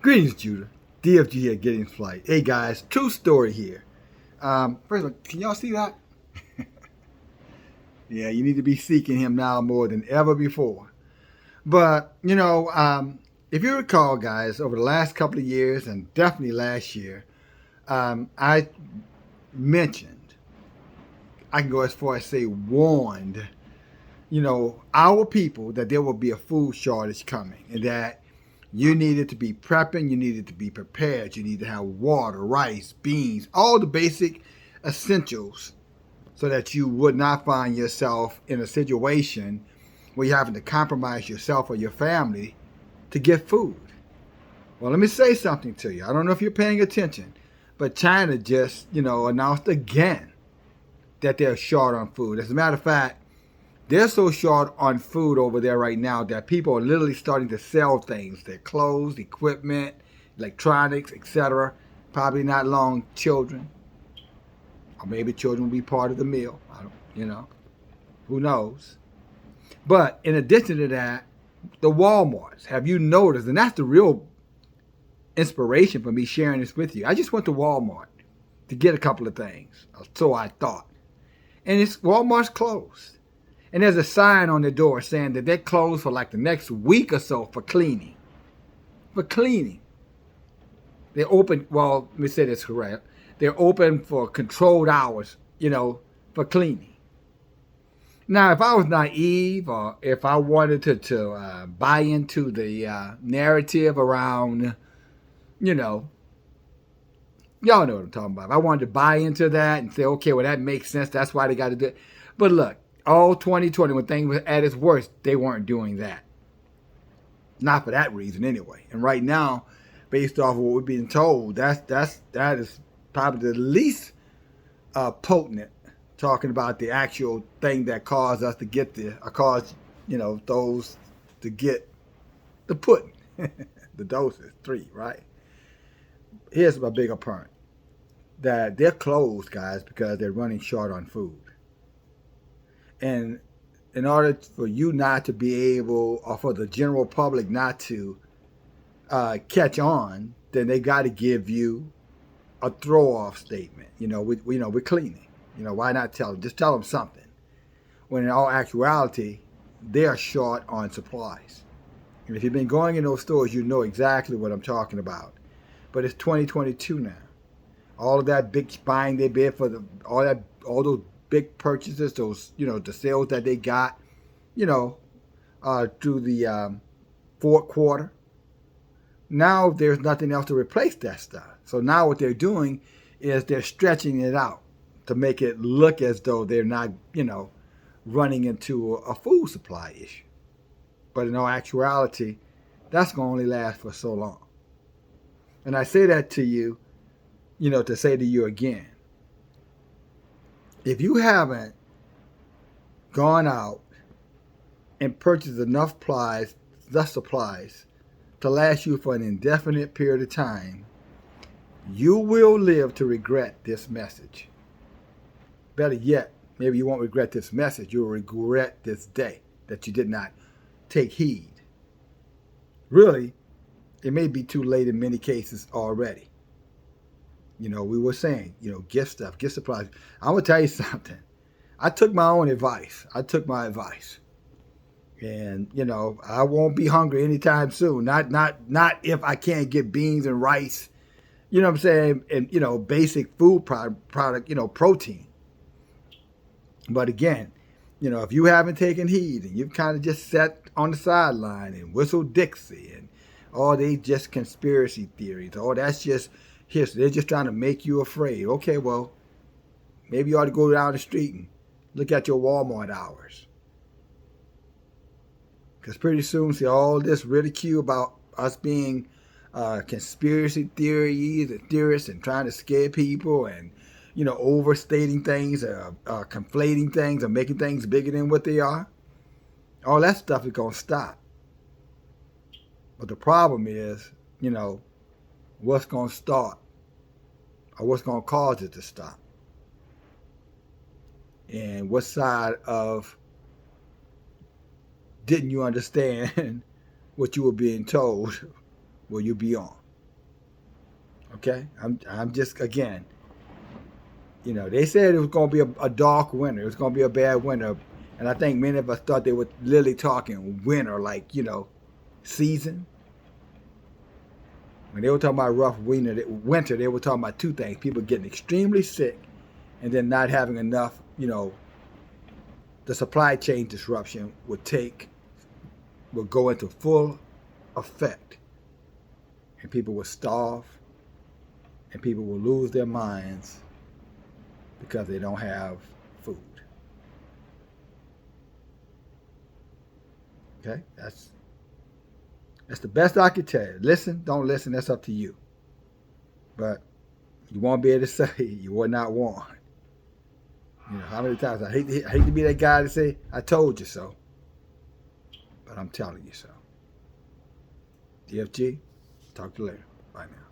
Greetings, Judah. DFG here, getting flight. Hey guys, true story here. First of all, can y'all see that? Yeah, you need to be seeking Him now more than ever before. But if you recall, guys, over the last couple of years and definitely last year, I mentioned, I can go as far as say warned, our people that there will be a food shortage coming and that you needed to be prepping, you needed to be prepared, you need to have water, rice, beans, all the basic essentials so that you would not find yourself in a situation where you're having to compromise yourself or your family to get food. Well, let me say something to you. I don't know if you're paying attention, but China just, announced again that they're short on food. As a matter of fact, they're so short on food over there right now that people are literally starting to sell things, their clothes, equipment, electronics, etc. Probably not long, children. Or maybe children will be part of the meal. Who knows? But in addition to that, the Walmarts, have you noticed, and that's the real inspiration for me sharing this with you. I just went to Walmart to get a couple of things, so I thought. And Walmart's closed. And there's a sign on the door saying that they're closed for like the next week or so for cleaning. For cleaning. They're open, well, let me say this correct. They're open for controlled hours, for cleaning. Now, if I was naive or if I wanted to buy into the narrative around, y'all know what I'm talking about. If I wanted to buy into that and say, okay, well, that makes sense. That's why they got to do it. But look, all 2020, when things were at its worst, they weren't doing that. Not for that reason, anyway. And right now, based off of what we're being told, that is probably the least potent, talking about the actual thing that caused us to get those to get the pudding, the doses, 3, right? Here's my bigger point. That they're closed, guys, because they're running short on food. And in order for you not to be able, or for the general public not to catch on, then they got to give you a throw-off statement. We're cleaning. Why not tell them? Just tell them something. When in all actuality, they are short on supplies. And if you've been going in those stores, you know exactly what I'm talking about. But it's 2022 now. All of that big buying they did for all those big purchases, those the sales that they got, through the fourth quarter. Now there's nothing else to replace that stuff. So now what they're doing is they're stretching it out to make it look as though they're not, running into a food supply issue. But in all actuality, that's going to only last for so long. And I say that to you, to say to you again, if you haven't gone out and purchased enough supplies to last you for an indefinite period of time, you will live to regret this message. Better yet, maybe you won't regret this message. You'll regret this day that you did not take heed. Really, it may be too late in many cases already. We were saying, gift stuff, gift supplies. I'm going to tell you something. I took my own advice. I took my advice. And, I won't be hungry anytime soon. Not if I can't get beans and rice, what I'm saying? And, basic food product, protein. But again, if you haven't taken heed and you've kind of just sat on the sideline and whistled Dixie and all they just conspiracy theories, that's just history. They're just trying to make you afraid. Okay, well, maybe you ought to go down the street and look at your Walmart hours. Because pretty soon, see all this ridicule about us being conspiracy theorists and trying to scare people and, overstating things, conflating things, or making things bigger than what they are. All that stuff is going to stop. But the problem is, what's going to start or what's going to cause it to stop. And what side of didn't you understand what you were being told will you be on? Okay, I'm just, again, they said it was going to be a dark winter. It was going to be a bad winter, and I think many of us thought they were literally talking winter, like season. When they were talking about rough winter, they were talking about two things: people getting extremely sick, and then not having enough. The supply chain disruption would go into full effect, and people would starve, and people will lose their minds because they don't have food. Okay, that's the best I could tell you. Listen, don't listen, that's up to you. But you won't be able to say you were not warned. How many times I hate to be that guy to say I told you so, but I'm telling you so. DFG, talk to you later. Bye now.